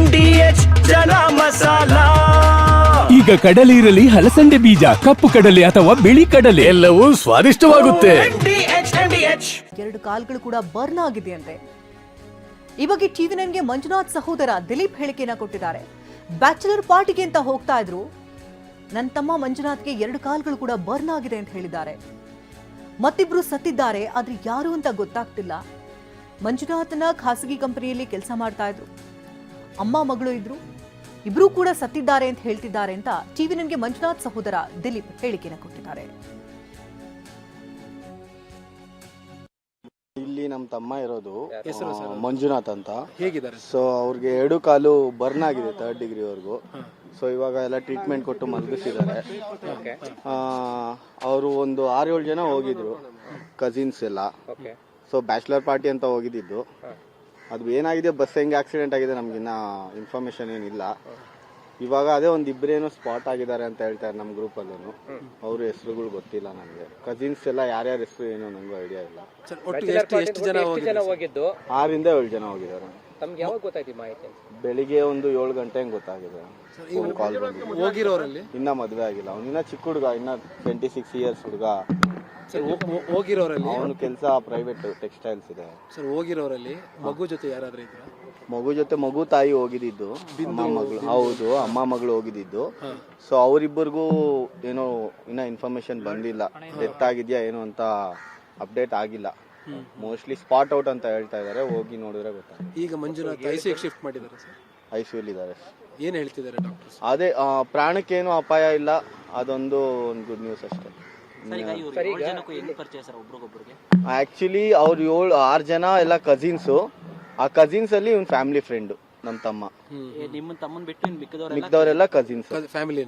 MDH ಜನ ಮಸಾಲ. ಈಗ ಕಡಲೆ ಇರಲಿ, ಹಲಸಂಡೆ ಬೀಜ, ಕಪ್ಪು ಕಡಲೆ ಅಥವಾ ಬಿಳಿ ಕಡಲೆ, ಎಲ್ಲವೂ ಸ್ವಾದಿಷ್ಟವಾಗುತ್ತೆ. ಎರಡು ಕಾಲ್ಗಳು ಕೂಡ ಬರ್ನ್ ಆಗಿದೆ ಅಂತೆ. ಈ ಬಗ್ಗೆ ಟಿವಿ ನೈನ್ಗೆ ಮಂಜುನಾಥ್ ಸಹೋದರ ದಿಲೀಪ್ ಹೇಳಿಕೆಯನ್ನ ಕೊಟ್ಟಿದ್ದಾರೆ. ಬ್ಯಾಚಲರ್ ಪಾರ್ಟಿಗೆ ಅಂತ ಹೋಗ್ತಾ ಇದ್ರು, ನನ್ನ ತಮ್ಮ ಮಂಜುನಾಥ್ಗೆ ಎರಡು ಕಾಲ್ಗಳು ಕೂಡ ಬರ್ನ್ ಆಗಿದೆ ಅಂತ ಹೇಳಿದ್ದಾರೆ. ಮತ್ತಿಬ್ರು ಸತ್ತಿದ್ದಾರೆ, ಆದ್ರೆ ಯಾರು ಅಂತ ಗೊತ್ತಾಗ್ತಿಲ್ಲ. ಮಂಜುನಾಥನ ಖಾಸಗಿ ಕಂಪನಿಯಲ್ಲಿ ಕೆಲಸ ಮಾಡ್ತಾ ಇದ್ರು, ಅಮ್ಮ ಮಗಳು ಇದ್ರು, ಇಬ್ರು ಕೂಡ ಸತ್ತಿದ್ದಾರೆ ಅಂತ ಹೇಳ್ತಿದ್ದಾರೆ ಅಂತ ಟಿವಿ ನೈನ್ಗೆ ಮಂಜುನಾಥ್ ಸಹೋದರ ದಿಲೀಪ್ ಹೇಳಿಕೆಯನ್ನ ಕೊಟ್ಟಿದ್ದಾರೆ. ಇಲ್ಲಿ ನಮ್ಮ ತಮ್ಮ ಇರೋದು ಮಂಜುನಾಥ್ ಅಂತ. ಹೇಗಿದ್ದಾರೆ? ಸೊ ಅವ್ರಿಗೆ ಎರಡು ಕಾಲು ಬರ್ನ್ ಆಗಿದೆ 3rd ಡಿಗ್ರಿ ವರೆಗೂ. ಸೊ ಇವಾಗ ಎಲ್ಲ ಟ್ರೀಟ್ಮೆಂಟ್ ಕೊಟ್ಟು ಮಲಗಿಸಿದ್ದಾರೆ. ಅವರು ಒಂದು 6-7 ಜನ ಹೋಗಿದ್ರು, ಕಸಿನ್ಸ್ ಎಲ್ಲ. ಸೊ ಬ್ಯಾಚುಲರ್ ಪಾರ್ಟಿ ಅಂತ ಹೋಗಿದ್ದು. ಅದು ಏನಾಗಿದೆ, ಬಸ್ ಹೆಂಗೆ ಆಕ್ಸಿಡೆಂಟ್ ಆಗಿದೆ ನಮ್ಗಿನ್ನ ಇನ್ಫಾರ್ಮೇಶನ್ ಏನಿಲ್ಲ. ಇವಾಗ ಅದೇ ಒಂದು ಇಬ್ಬರೇನೋ ಸ್ಪಾಟ್ ಆಗಿದ್ದಾರೆ ಅಂತ ಹೇಳ್ತಾರೆ ನಮ್ಮ ಗ್ರೂಪಲ್ಲೂ. ಅವ್ರ ಹೆಸರುಗಳು ಗೊತ್ತಿಲ್ಲ ನನಗೆ. ಕಸಿನ್ಸ್ ಎಲ್ಲ ಯಾರ್ಯಾರ ಹೆಸರು ಏನೋ ನನಗೂ ಐಡಿಯಾ ಇಲ್ಲ. 6 ಜನ ಹೋಗಿದ್ದು? 6ರಿಂದ 7 ಜನ ಹೋಗಿದ್ದಾರೆ. ತಮ್ಗೆ ಯಾವಾಗ ಗೊತ್ತಾಯ್ತು ಮಾಹಿತಿ? ಬೆಳಿಗ್ಗೆ ಒಂದು 7 ಗಂಟೆ ಹಂಗೆ ಗೊತ್ತಾಗಿದೆ. ಕಾಲ್ ಬಂದಿದೆ. ಹೋಗಿರೋರಲ್ಲಿ ಇನ್ನ ಮದುವೆ ಆಗಿಲ್ಲ, ಅವನಿನ್ನ ಚಿಕ್ಕ ಹುಡುಗ, ಇನ್ನ 26 ಇಯರ್ಸ್ ಹುಡುಗ. ಹೋಗಿರೋರಲ್ಲಿ ಅವನು ಕೆಲಸ ಪ್ರೈವೇಟ್ ಟೆಕ್ಸ್ಟೈಲ್ಸ್ ಇದೆ. ಸರ್, ಹೋಗಿರೋರಲ್ಲಿ ಮಗು ಜೊತೆ ಯಾರಾದ್ರೂ ಇದ್ರ? ಮಗು ಜೊತೆ ಮಗು ತಾಯಿ ಹೋಗಿದ್ದು, ಅಮ್ಮ ಮಗಳು. ಹೌದು, ಅಮ್ಮ ಮಗಳು ಹೋಗಿದ್ದು. ಸೊ ಅವರಿಬ್ಬರಿಗೂ ಏನೋ ಇನ್ನ ಇನ್ಫಾರ್ಮೇಶನ್ ಬಂದಿಲ್ಲ, ಡೆತ್ ಆಗಿದ್ಯಾ ಏನೋ ಅಂತ ಅಪ್ಡೇಟ್ ಆಗಿಲ್ಲ. ಮೋಸ್ಟ್ಲಿ ಸ್ಪಾಟ್ ಔಟ್ ಅಂತ ಹೇಳ್ತಾ ಇದಾರೆ, ಹೋಗಿ ನೋಡಿದ್ರೆ ಗೊತ್ತಾಗ. ಈಗ ಮಂಜುನಾಥ್ ಐಸಿಯು ಶಿಫ್ಟ್ ಮಾಡಿದ್ದಾರೆ ಸರ್, ಐಸಿಯು ಇದ್ದಾರೆ. ಏನ್ ಹೇಳ್ತಿದ್ದಾರೆ ಡಾಕ್ಟರ್ಸ್? ಅದೇ ಪ್ರಾಣಕ್ಕೇನು ಅಪಾಯ ಇಲ್ಲ, ಅದೊಂದು ಒಂದು ಗುಡ್ ನ್ಯೂಸ್ ಅಷ್ಟೇ. ಆಕ್ಚುಲಿ ಅವ್ರು 6 ಜನ ಎಲ್ಲ ಕಸಿನ್ಸು. ಆ ಕಸಿನ್ಸ್ ಅಲ್ಲಿ ಇವ್ನ ಫ್ಯಾಮಿಲಿ ಫ್ರೆಂಡ್ ನಮ್ಮ ತಮ್ಮ. ಮಿಕ್ಕದವರೆಲ್ಲ ಕಸಿನ್ಸ್, ಫ್ಯಾಮಿಲಿ,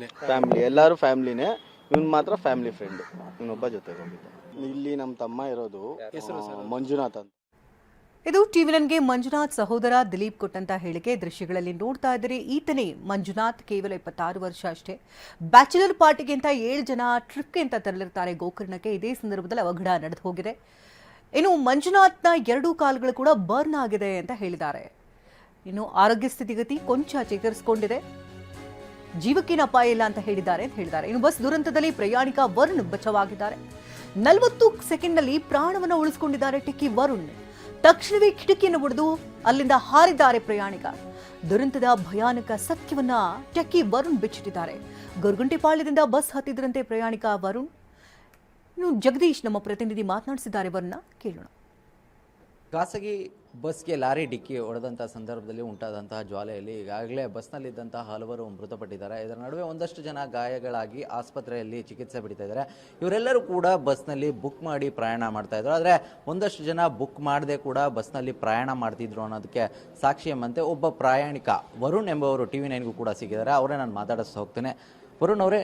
ಎಲ್ಲಾರು ಫ್ಯಾಮಿಲಿನೇ. ಇವ್ನ್ ಮಾತ್ರ ಫ್ಯಾಮಿಲಿ ಫ್ರೆಂಡ್, ಇವನೊಬ್ಬ ಜೊತೆಗೆ ಹೋಗಿದ್ದ. ಇಲ್ಲಿ ನಮ್ಮ ತಮ್ಮ ಇರೋದು ಮಂಜುನಾಥ್ ಅಂತ. ಇದು ಟಿವಿ ನೈನ್ಗೆ ಮಂಜುನಾಥ್ ಸಹೋದರ ದಿಲೀಪ್ ಕೊಟ್ಟಂತ ಹೇಳಿಕೆ. ದೃಶ್ಯಗಳಲ್ಲಿ ನೋಡ್ತಾ ಇದ್ದರೆ ಈತನೇ ಮಂಜುನಾಥ್, ಕೇವಲ 26 ವರ್ಷ ಅಷ್ಟೇ. ಬ್ಯಾಚುಲರ್ ಪಾರ್ಟಿಗೆ ಅಂತ 7 ಜನ ಟ್ರಿಪ್ಗೆ ಅಂತ ತೆರಳಿರ್ತಾರೆ ಗೋಕರ್ಣಕ್ಕೆ. ಇದೇ ಸಂದರ್ಭದಲ್ಲಿ ಅವಘಡ ನಡೆದು ಹೋಗಿದೆ. ಇನ್ನು ಮಂಜುನಾಥ್ನ 2 ಕಾಲುಗಳು ಕೂಡ ಬರ್ನ್ ಆಗಿದೆ ಅಂತ ಹೇಳಿದ್ದಾರೆ. ಇನ್ನು ಆರೋಗ್ಯ ಸ್ಥಿತಿಗತಿ ಕೊಂಚ ಚೇತರಿಸಿಕೊಂಡಿದೆ, ಜೀವಕ್ಕೇನು ಅಪಾಯ ಇಲ್ಲ ಅಂತ ಹೇಳಿದ್ದಾರೆ. ಇನ್ನು ಬಸ್ ದುರಂತದಲ್ಲಿ ಪ್ರಯಾಣಿಕ ವರುಣ್ ಬಚಾವಾಗಿದ್ದಾರೆ. 40 ಸೆಕೆಂಡ್ನಲ್ಲಿ ಪ್ರಾಣವನ್ನು ಉಳಿಸಿಕೊಂಡಿದ್ದಾರೆ ಟೆಕ್ಕಿ ವರುಣ್. ತಕ್ಷಣವೇ ಕಿಟಕಿಯನ್ನು ಒಡೆದು ಅಲ್ಲಿಂದ ಹಾರಿದ್ದಾರೆ ಪ್ರಯಾಣಿಕ. ದುರಂತದ ಭಯಾನಕ ಸತ್ಯವನ್ನ ಟೆಕ್ಕಿ ವರುಣ್ ಬಿಚ್ಚಿಟ್ಟಿದ್ದಾರೆ. ಗೊರಗುಂಟೆಪಾಳ್ಯದಿಂದ ಬಸ್ ಹತ್ತಿದ್ರಂತೆ ಪ್ರಯಾಣಿಕ ವರುಣ್. ಇನ್ನು ಜಗದೀಶ್ ನಮ್ಮ ಪ್ರತಿನಿಧಿ ಮಾತನಾಡಿಸಿದ್ದಾರೆ, ವರುಣ ಕೇಳೋಣ. ಖಾಸಗಿ ಬಸ್ಗೆ ಲಾರಿ ಡಿಕ್ಕಿ ಹೊಡೆದಂಥ ಸಂದರ್ಭದಲ್ಲಿ ಉಂಟಾದಂತಹ ಜ್ವಾಲೆಯಲ್ಲಿ ಈಗಾಗಲೇ ಬಸ್ನಲ್ಲಿದ್ದಂತಹ ಹಲವರು ಮೃತಪಟ್ಟಿದ್ದಾರೆ. ಇದರ ನಡುವೆ ಒಂದಷ್ಟು ಜನ ಗಾಯಗಳಾಗಿ ಆಸ್ಪತ್ರೆಯಲ್ಲಿ ಚಿಕಿತ್ಸೆ ಪಡಿತಾ ಇದ್ದಾರೆ. ಇವರೆಲ್ಲರೂ ಕೂಡ ಬಸ್ನಲ್ಲಿ ಬುಕ್ ಮಾಡಿ ಪ್ರಯಾಣ ಮಾಡ್ತಾ ಇದ್ರು. ಆದರೆ ಒಂದಷ್ಟು ಜನ ಬುಕ್ ಮಾಡದೆ ಕೂಡ ಬಸ್ನಲ್ಲಿ ಪ್ರಯಾಣ ಮಾಡ್ತಿದ್ರು ಅನ್ನೋದಕ್ಕೆ ಸಾಕ್ಷಿ ಎಂಬಂತೆ ಒಬ್ಬ ಪ್ರಯಾಣಿಕ ವರುಣ್ ಎಂಬುವರು ಟಿವಿ ನೈನ್ಗೂ ಕೂಡ ಸಿಕ್ಕಿದ್ದಾರೆ. ಅವರೇ ನಾನು ಮಾತಾಡಿಸ್ತಾ ಹೋಗ್ತೇನೆ. ವರುಣ್ ಅವರೇ,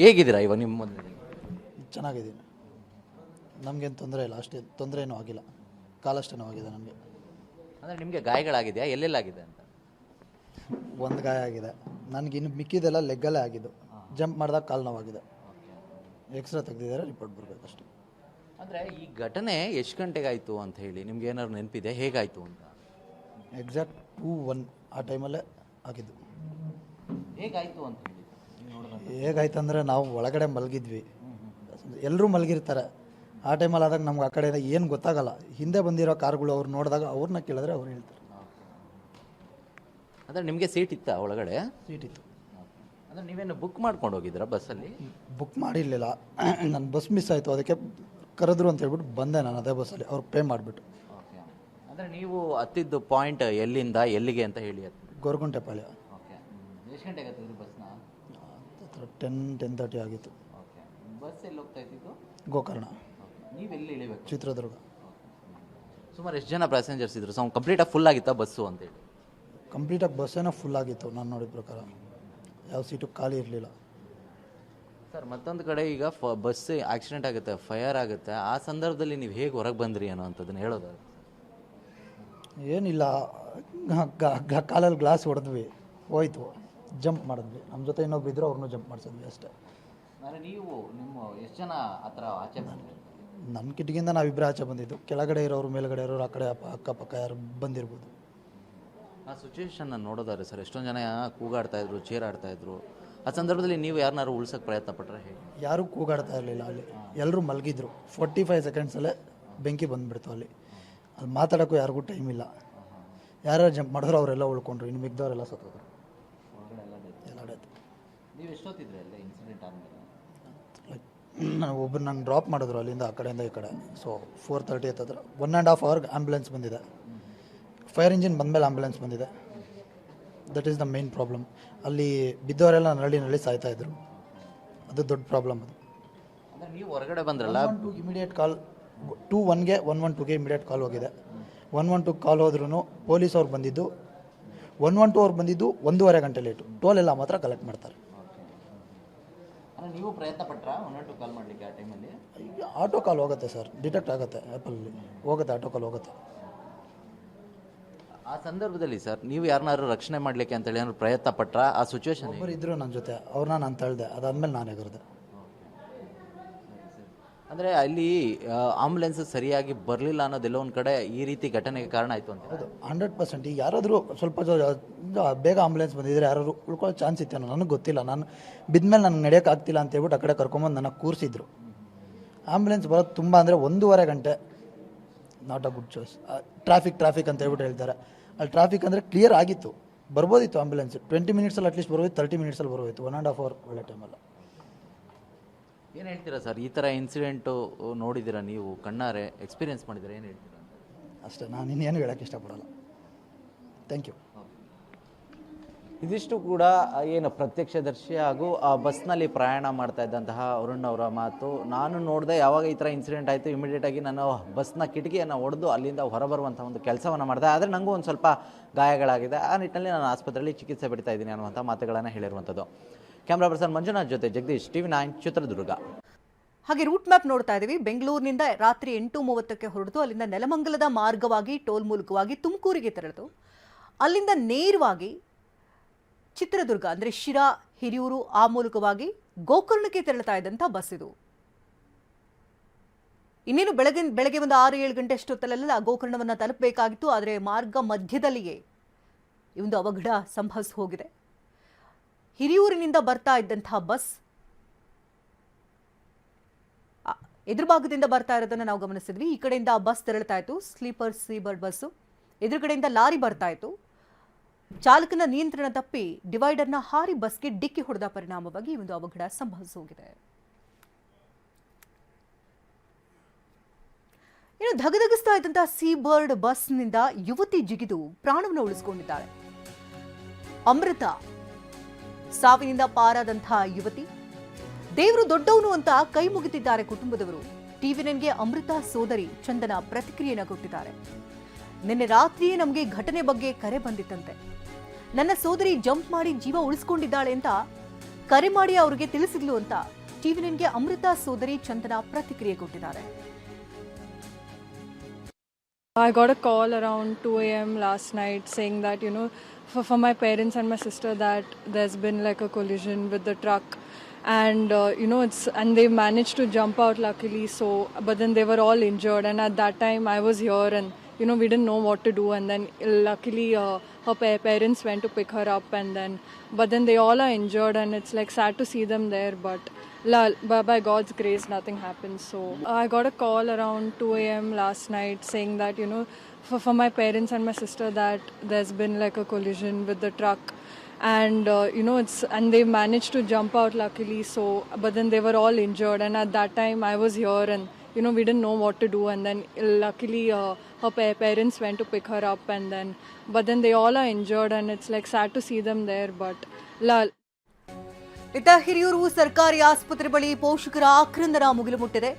ಹೇಗಿದ್ದೀರಾ ಇವಾಗ? ನಿಮ್ಮ ಮೊದಲು ಚೆನ್ನಾಗಿದ್ದೀನಿ, ನಮಗೇನು ತೊಂದರೆ ಇಲ್ಲ, ಅಷ್ಟೇ ತೊಂದರೆ ಏನೂ ಆಗಿಲ್ಲ, ಕಾಲಷ್ಟೇ ನೋವಾಗಿದೆ ನನಗೆ. ಅಂದರೆ ನಿಮಗೆ ಗಾಯಗಳಾಗಿದೆಯಾ? ಎಲ್ಲೆಲ್ಲಾಗಿದೆ ಅಂತ? ಒಂದು ಗಾಯ ಆಗಿದೆ ನನಗೆ, ಇನ್ನು ಮಿಕ್ಕಿದೆಲ್ಲ ಲೆಗ್ಗಲ್ಲೇ ಆಗಿದ್ದು. ಜಂಪ್ ಮಾಡಿದಾಗ ಕಾಲು ನೋವಾಗಿದೆ, ಎಕ್ಸ್ರೇ ತೆಗೆದಿದ್ದಾರೆ, ರಿಪೋರ್ಟ್ ಬರಬೇಕು ಅಷ್ಟೇ. ಅಂದರೆ ಈ ಘಟನೆ ಎಷ್ಟು ಗಂಟೆಗೆ ಆಯಿತು ಅಂತ ಹೇಳಿ ನಿಮ್ಗೆ ಏನಾದ್ರು ನೆನಪಿದೆ? ಹೇಗಾಯಿತು ಅಂತ? ಎಕ್ಸಾಕ್ಟ್ 2:01 ಆ ಟೈಮಲ್ಲೇ ಆಗಿದ್ದು. ಹೇಗಾಯಿತು ಅಂತ ಹೇಗಾಯ್ತು ಅಂದರೆ ನಾವು ಒಳಗಡೆ ಮಲಗಿದ್ವಿ, ಎಲ್ಲರೂ ಮಲಗಿರ್ತಾರೆ. ಆ ಟೈಮಲ್ಲಿ ಆದಾಗ ನಮ್ಗೆ ಆ ಕಡೆ ಏನು ಗೊತ್ತಾಗಲ್ಲ. ಹಿಂದೆ ಬಂದಿರೋ ಕಾರ್ಗಳು ಅವ್ರು ನೋಡಿದಾಗ ಅವ್ರನ್ನ ಕೇಳಿದ್ರೆ ಅವ್ರು ಹೇಳ್ತಾರೆ. ಅಂದರೆ ನಿಮಗೆ ಸೀಟ್ ಇತ್ತಾ ಒಳಗಡೆ? ಸೀಟ್ ಇತ್ತು. ಅಂದರೆ ನೀವೇನು ಬುಕ್ ಮಾಡ್ಕೊಂಡು ಹೋಗಿದ್ದೀರಾ ಬಸ್ಸಲ್ಲಿ? ಬುಕ್ ಮಾಡಿರಲಿಲ್ಲ, ನನ್ನ ಬಸ್ ಮಿಸ್ ಆಯಿತು, ಅದಕ್ಕೆ ಕರೆದ್ರು ಅಂತ ಹೇಳ್ಬಿಟ್ಟು ಬಂದೆ ನಾನು ಅದೇ ಬಸ್ಸಲ್ಲಿ, ಅವ್ರು ಪೇ ಮಾಡಿಬಿಟ್ಟು. ಓಕೆ. ಅಂದರೆ ನೀವು ಹತ್ತಿದ್ದು ಪಾಯಿಂಟ್ ಎಲ್ಲಿಂದ ಎಲ್ಲಿಗೆ ಅಂತ ಹೇಳಿ? ಗೊರಗುಂಟೆಪಾಳ್ಯ. ಓಕೆ. ಎಷ್ಟು ಗಂಟೆಗೆ ಹತ್ತಿದ್ರು ಬಸ್ನ? 10:30 ಆಗಿತ್ತು. ಓಕೆ. ಬಸ್ ಎಲ್ಲಿ ಹೋಗ್ತಾ ಇದ್ದಿದ್ದು? ಗೋಕರ್ಣ. ನೀವೆಲ್ಲಿ ಇಳಿಬೇಕು? ಚಿತ್ರದುರ್ಗ. ಸುಮಾರು ಎಷ್ಟು ಜನ ಪ್ಯಾಸೆಂಜರ್ಸ್ ಇದ್ರು? ಕಂಪ್ಲೀಟಾಗಿ ಫುಲ್ ಆಗಿತ್ತಾ ಬಸ್ಸು ಅಂತೇಳಿ? ಕಂಪ್ಲೀಟಾಗಿ ಬಸ್ಸೇನೋ ಫುಲ್ ಆಗಿತ್ತು ನಾನು ನೋಡಿದ ಪ್ರಕಾರ, ಯಾವ ಸೀಟು ಖಾಲಿ ಇರಲಿಲ್ಲ. ಸರ್, ಮತ್ತೊಂದು ಕಡೆ ಈಗ ಬಸ್ ಆಕ್ಸಿಡೆಂಟ್ ಆಗುತ್ತೆ, ಫೈರ್ ಆಗುತ್ತೆ, ಆ ಸಂದರ್ಭದಲ್ಲಿ ನೀವು ಹೇಗೆ ಹೊರಗೆ ಬಂದ್ರಿ ಅನ್ನೋ ಅಂಥದ್ದನ್ನು ಹೇಳೋದು? ಏನಿಲ್ಲ, ಕಾಲಲ್ಲಿ ಗ್ಲಾಸ್ ಹೊಡೆದ್ವಿ, ಹೋಯ್ತು, ಜಂಪ್ ಮಾಡಿದ್ವಿ. ನಮ್ಮ ಜೊತೆ ಇನ್ನೊಬ್ರು ಇದ್ರು, ಅವ್ರನ್ನೂ ಜಂಪ್ ಮಾಡಿಸಿದ್ವಿ ಅಷ್ಟೇ. ಅಂದರೆ ನೀವು ನಿಮ್ಮ ಎಷ್ಟು ಜನ ಆ ಥರ ಆಚೆ ಬಂದ್ರಿ? ನನ್ನ ಕಿಟಕಿಯಿಂದ ನಾವಿಬ್ಬರೇ ಆಚೆ ಬಂದಿದ್ದು. ಕೆಳಗಡೆ ಇರೋರು, ಮೇಲ್ಗಡೆ ಇರೋರು, ಆ ಕಡೆ ಅಕ್ಕಪಕ್ಕ ಯಾರು ಬಂದಿರ್ಬೋದು. ಆ ಸಿಚುವೇಶನ್ನ ನೋಡೋದಾದ್ರೆ ಸರ್, ಎಷ್ಟೊಂದು ಜನ ಕೂಗಾಡ್ತಾ ಇದ್ರು, ಚೀರಾಡ್ತಾ ಇದ್ರು. ಆ ಸಂದರ್ಭದಲ್ಲಿ ನೀವು ಯಾರನ್ನಾರು ಉಳ್ಸೋಕ್ಕೆ ಪ್ರಯತ್ನ ಪಟ್ಟರೆ ಹೇಗೆ? ಯಾರೂ ಕೂಗಾಡ್ತಾ ಇರಲಿಲ್ಲ ಅಲ್ಲಿ, ಎಲ್ಲರೂ ಮಲಗಿದ್ರು. 45 ಸೆಕೆಂಡ್ಸಲ್ಲೇ ಬೆಂಕಿ ಬಂದುಬಿಡ್ತು ಅಲ್ಲಿ ಮಾತಾಡೋಕ್ಕೂ ಯಾರಿಗೂ ಟೈಮ್ ಇಲ್ಲ. ಯಾರು ಜಂಪ್ ಮಾಡಿದ್ರು ಅವರೆಲ್ಲ ಉಳ್ಕೊಂಡ್ರು, ಇನ್ನು ಮಿಗ್ದವರೆಲ್ಲ ಸತ್ತೋದ್ರು. ಎಲ್ಲ ಡೆತ್. ನೀವು ಎಷ್ಟೊತ್ತಿದ್ರೆ ಅಲ್ಲೇ ಇನ್ಸಿಡೆಂಟ್ ಆದಮೇಲೆ? ಒಬ್ಬರು ನಂಗೆ ಡ್ರಾಪ್ ಮಾಡಿದ್ರು ಅಲ್ಲಿಂದ, ಆ ಕಡೆಯಿಂದ ಈ ಕಡೆ. ಸೊ 4:30 ಹತ್ತಿರ 1.5 ಅವರ್ಗೆ ಆ್ಯಂಬುಲೆನ್ಸ್ ಬಂದಿದೆ. ಫೈರ್ ಇಂಜಿನ್ ಬಂದಮೇಲೆ ಆ್ಯಂಬುಲೆನ್ಸ್ ಬಂದಿದೆ. That is the main problem. ಅಲ್ಲಿ ಬಿದ್ದವರೆಲ್ಲ ನಳ್ಳಿ ಸಾಯ್ತಾಯಿದ್ರು. ಅದು ದೊಡ್ಡ ಪ್ರಾಬ್ಲಮ್. ಅದು ಅಂದರೆ ನೀವು ಹೊರಗಡೆ ಬಂದ್ರಲ್ಲ, ಇಮಿಡಿಯೇಟ್ ಕಾಲ್ 212ಗೆ 112ಗೆ ಇಮಿಡಿಯೇಟ್ ಕಾಲ್ ಹೋಗಿದೆ. 112 ಕಾಲ್ ಹೋದ್ರೂ ಪೊಲೀಸ್ ಅವ್ರು ಬಂದಿದ್ದು 112 ಅವ್ರು ಬಂದಿದ್ದು 1.5 ಗಂಟೆ ಲೇಟು. ಟೋಲ್ ಎಲ್ಲ ಮಾತ್ರ ಕಲೆಕ್ಟ್ ಮಾಡ್ತಾರೆ. ನೀವು ಪ್ರಯತ್ನ ಪಟ್ರಾ 112 ಕಾಲ್ ಮಾಡಲಿಕ್ಕೆ ಆ ಟೈಮಲ್ಲಿ? ಈಗ ಆಟೋ ಕಾಲ್ ಹೋಗುತ್ತೆ ಸರ್, ಡಿಟೆಕ್ಟ್ ಆಗುತ್ತೆ ಆ್ಯಪಲ್ಲಿ ಹೋಗುತ್ತೆ, ಆಟೋ ಕಾಲ್ ಹೋಗುತ್ತೆ. ಆ ಸಂದರ್ಭದಲ್ಲಿ ಸರ್ ನೀವು ಯಾರನ್ನಾರು ರಕ್ಷಣೆ ಮಾಡಲಿಕ್ಕೆ ಅಂತೇಳಿ ಏನಾದ್ರು ಪ್ರಯತ್ನ ಪಟ್ರಾ? ಆ ಸಿಚುವೇಶನ್ ಒಬ್ಬರು ಇದ್ದರು ನನ್ನ ಜೊತೆ, ಅವ್ರನ್ನ ನಾನು ತಳ್ದೆ. ಅದಾದಮೇಲೆ ನಾನು ಎಗರ್ದೆ. ಅಂದರೆ ಅಲ್ಲಿ ಆಂಬುಲೆನ್ಸ್ ಸರಿಯಾಗಿ ಬರಲಿಲ್ಲ ಅನ್ನೋದೆಲ್ಲ ಒಂದು ಕಡೆ ಈ ರೀತಿ ಘಟನೆಗೆ ಕಾರಣ ಆಯಿತು ಅಂತ. ಹೌದು, 100%. ಈಗ ಯಾರಾದರೂ ಸ್ವಲ್ಪ ಬೇಗ ಆಂಬುಲೆನ್ಸ್ ಬಂದಿದ್ರೆ ಯಾರಾದ್ರು ಉಳ್ಕೊಳ್ಳೋ ಚಾನ್ಸ್ ಇತ್ತೇನೋ, ನನಗೆ ಗೊತ್ತಿಲ್ಲ. ನಾನು ಬಿದ್ಮೇಲೆ ನನಗೆ ನಡೆಯೋಕ್ಕಾಗ್ತಿಲ್ಲ ಅಂತ ಹೇಳ್ಬಿಟ್ಟು ಆ ಕಡೆ ಕರ್ಕೊಂಬಂದು ನನಗೆ ಕೂರಿಸಿದ್ರು. ಆಂಬುಲೆನ್ಸ್ ಬರೋದು ತುಂಬ ಅಂದರೆ 1.5 ಗಂಟೆ. Not a good choice. Traffic ಅಂತ ಹೇಳ್ಬಿಟ್ಟು ಹೇಳ್ತಾರೆ. ಅಲ್ಲಿ ಟ್ರಾಫಿಕ್ ಅಂದರೆ ಕ್ಲಿಯರ್ ಆಗಿತ್ತು, ಬರ್ಬೋದಿತ್ತು ಆಂಬುಲೆನ್ಸ್. 20 ಮಿನಿಟ್ಸಲ್ಲಿ ಅಟ್ಲೀಸ್ಟ್ ಬರೋದು, 30 ಮಿನಿಟ್ಸಲ್ಲಿ ಬರೋಯಿತ್ತು. 1.5 ಅವರ್ ಒಳ್ಳೆ ಟೈಮಲ್ಲ. ಏನು ಹೇಳ್ತೀರಾ ಸರ್, ಈ ಥರ ಇನ್ಸಿಡೆಂಟು ನೋಡಿದ್ದೀರಾ ನೀವು, ಕಣ್ಣಾರೆ ಎಕ್ಸ್ಪೀರಿಯೆನ್ಸ್ ಮಾಡಿದ್ದೀರಾ, ಏನು ಹೇಳ್ತೀರಾ? ಅಷ್ಟೇ, ನಾನು ಇನ್ನೇನು ಹೇಳೋಕ್ಕೆ ಇಷ್ಟಪಡಲ್ಲ. Thank you. ಇದಿಷ್ಟು ಕೂಡ ಏನು ಪ್ರತ್ಯಕ್ಷದರ್ಶಿ ಹಾಗೂ ಆ ಬಸ್ನಲ್ಲಿ ಪ್ರಯಾಣ ಮಾಡ್ತಾ ಇದ್ದಂತಹ ಅರುಣ್ ಅವರ ಮಾತು. ನಾನು ನೋಡಿದೆ, ಯಾವಾಗ ಈ ಥರ ಇನ್ಸಿಡೆಂಟ್ ಆಯಿತು ಇಮಿಡಿಯೇಟಾಗಿ ನಾನು ಬಸ್ನ ಕಿಟಕಿಯನ್ನು ಒಡೆದು ಅಲ್ಲಿಂದ ಹೊರಬರುವಂಥ ಒಂದು ಕೆಲಸವನ್ನು ಮಾಡಿದೆ. ಆದರೆ ನನಗೂ ಒಂದು ಸ್ವಲ್ಪ ಗಾಯಗಳಾಗಿದೆ. ಆ ನಿಟ್ಟಿನಲ್ಲಿ ನಾನು ಆಸ್ಪತ್ರೆಯಲ್ಲಿ ಚಿಕಿತ್ಸೆ ಪಡಿತಾ ಇದ್ದೀನಿ ಅನ್ನುವಂಥ ಮಾತುಗಳನ್ನು ಹೇಳಿರುವಂಥದ್ದು. ಕ್ಯಾಮ್ರಾ ಪರ್ಸನ್ ಮಂಜುನಾಥ್ ಜೊತೆ ಜಗದೀಶ್, TV9 ಚಿತ್ರದುರ್ಗ. ಹಾಗೆ ರೂಟ್ ಮ್ಯಾಪ್ ನೋಡ್ತಾ ಇದ್ದೀವಿ. ಬೆಂಗಳೂರಿನಿಂದ ರಾತ್ರಿ 8:30ಕ್ಕೆ ಹೊರಟು ಅಲ್ಲಿಂದ ನೆಲಮಂಗಲದ ಮಾರ್ಗವಾಗಿ ಟೋಲ್ ಮೂಲಕವಾಗಿ ತುಮಕೂರಿಗೆ ತೆರಳಿತು. ಅಲ್ಲಿಂದ ನೇರವಾಗಿ ಚಿತ್ರದುರ್ಗ ಅಂದರೆ ಶಿರಾ, ಹಿರಿಯೂರು ಆ ಮೂಲಕವಾಗಿ ಗೋಕರ್ಣಕ್ಕೆ ತೆರಳುತ್ತಾ ಇದ್ದಂಥ ಬಸ್ ಇದು. ಇನ್ನೇನು ಬೆಳಗ್ಗೆ ಒಂದು 6-7 ಗಂಟೆ ಅಷ್ಟೊತ್ತಲ್ಲೆಲ್ಲ ಗೋಕರ್ಣವನ್ನು ತಲುಪಬೇಕಾಗಿತ್ತು. ಆದರೆ ಮಾರ್ಗ ಮಧ್ಯದಲ್ಲಿಯೇ ಈ ಒಂದು ಅವಘಡ ಸಂಭವಿಸಿ ಹೋಗಿದೆ. ಹಿರಿಯೂರಿನಿಂದ ಬರ್ತಾ ಇದ್ದಂತಹ ಬಸ್ ಎದುರು ಭಾಗದಿಂದ ಬರ್ತಾ ಇರೋದನ್ನು ನಾವು ಗಮನಿಸಿದ್ವಿ. ಈ ಕಡೆಯಿಂದ ಬಸ್ ತೆರಳುತ್ತಾ ಇತ್ತು, ಸ್ಲೀಪರ್ ಸೀಬರ್ಡ್ ಬಸ್ಸು. ಎದುರುಗಡೆಯಿಂದ ಲಾರಿ ಬರ್ತಾ ಇತ್ತು. ಚಾಲಕನ ನಿಯಂತ್ರಣ ತಪ್ಪಿ ಡಿವೈಡರ್ನ ಹಾರಿ ಬಸ್ಗೆ ಡಿಕ್ಕಿ ಹೊಡೆದ ಪರಿಣಾಮವಾಗಿ ಈ ಒಂದು ಅವಘಡ ಸಂಭವಿಸಿ ಹೋಗಿದೆ. ಇನ್ನು ಧಗಧಗಿಸ್ತಾ ಇದ್ದಂತಹ ಸೀಬರ್ಡ್ ಬಸ್ನಿಂದ ಯುವತಿ ಜಿಗಿದು ಪ್ರಾಣವನ್ನು ಉಳಿಸಿಕೊಂಡಿದ್ದಾಳೆ. ಅಮೃತ ಸಾವಿನಿಂದ ಪಾರಾದಂತಹ ಯುವತಿ, ದೇವರು ದೊಡ್ಡವನು ಅಂತ ಕೈ ಮುಗಿತಿದ್ದಾರೆ ಕುಟುಂಬದವರು. TV9ಗೆ ಅಮೃತ ಸೋದರಿ ಚಂದನ ಪ್ರತಿಕ್ರಿಯೆಯನ್ನು ಕೊಟ್ಟಿದ್ದಾರೆ. ನಿನ್ನೆ ರಾತ್ರಿಯೇ ನಮಗೆ ಘಟನೆ ಬಗ್ಗೆ ಕರೆ ಬಂದಿತ್ತಂತೆ. ನನ್ನ ಸೋದರಿ ಜಂಪ್ ಮಾಡಿ ಜೀವ ಉಳಿಸಿಕೊಂಡಿದ್ದಾಳೆ ಅಂತ ಕರೆ ಮಾಡಿ ಅವರಿಗೆ ತಿಳಿಸಿದ್ಲು ಅಂತ TV9ಗೆ ಅಮೃತ ಸೋದರಿ ಚಂದನ ಪ್ರತಿಕ್ರಿಯೆ ಕೊಟ್ಟಿದ್ದಾರೆ. I got a call around 2 a.m. last night saying that, for my parents and my sister that there's been like a collision with the truck and and they managed to jump out luckily, so but then they were all injured, and at that time I was here and we didn't know what to do, and then luckily her parents went to pick her up, and then but then they all are injured and it's like sad to see them there, but by God's grace nothing happened. So I got a call around 2 a.m. last night saying that for my parents and my sister that there's been like a collision with the truck and and they managed to jump out luckily, so but then they were all injured, and at that time I was here and we didn't know what to do, and then luckily her parents went to pick her up, and then but then they all are injured and it's like sad to see them there, but ಇತ್ತ ಹಿರಿಯೂರು ಸರ್ಕಾರಿ ಆಸ್ಪತ್ರೆ ಬಳಿ ಪೋಷಕರ ಆಕ್ರಂದನ ಮುಗಿಲು ಮುಟ್ಟಿದೆ.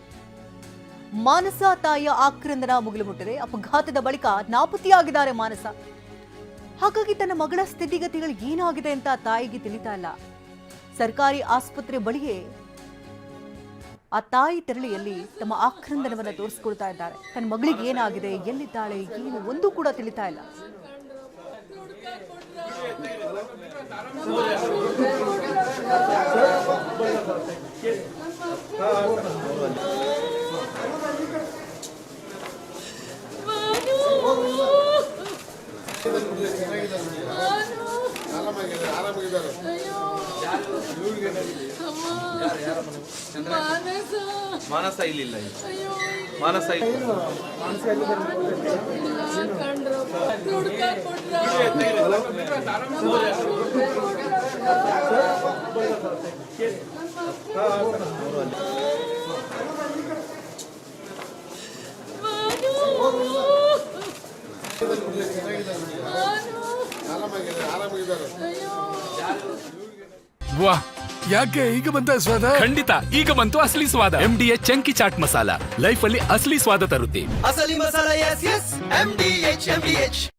ಮಾನಸ ತಾಯಿಯ ಆಕ್ರಂದನ ಮುಗಿಲು ಮುಟ್ಟಿದೆ. ಅಪಘಾತದ ಬಳಿಕ ನಾಪತ್ತೆಯಾಗಿದ್ದಾರೆ ಮಾನಸ. ಹಾಗಾಗಿ ತನ್ನ ಮಗಳ ಸ್ಥಿತಿಗತಿಗಳು ಏನಾಗಿದೆ ಅಂತ ತಾಯಿಗೆ ತಿಳಿತಾ ಇಲ್ಲ. ಸರ್ಕಾರಿ ಆಸ್ಪತ್ರೆ ಬಳಿಯೇ ಆ ತಾಯಿ ತೆರಳಿಯಲ್ಲಿ ತಮ್ಮ ಆಕ್ರಂದನವನ್ನು ತೋರಿಸಿಕೊಳ್ತಾ ಇದ್ದಾರೆ. ತನ್ನ ಮಗಳಿಗೆ ಏನಾಗಿದೆ, ಎಲ್ಲಿದ್ದಾಳೆ, ಏನು ಒಂದು ಕೂಡ ತಿಳಿತಾ ಇಲ್ಲ. ಮಾನಸ ಇಲ್ಲಿಲ್ಲ ಮಾನಸ ವಾ ಯಾಕೆ ಈಗ ಬಂತ ಸ್ವಾದ? ಖಂಡಿತ ಈಗ ಬಂತು ಅಸಲಿ ಸ್ವಾದ. MDH chunky chaat masala life ಅಲ್ಲಿ ಅಸಲಿ ಸ್ವಾದ ತರುತ್ತೆ. ಅಸಲಿ ಮಸಾಲ ಎಸ್ ಎಸ್ MDH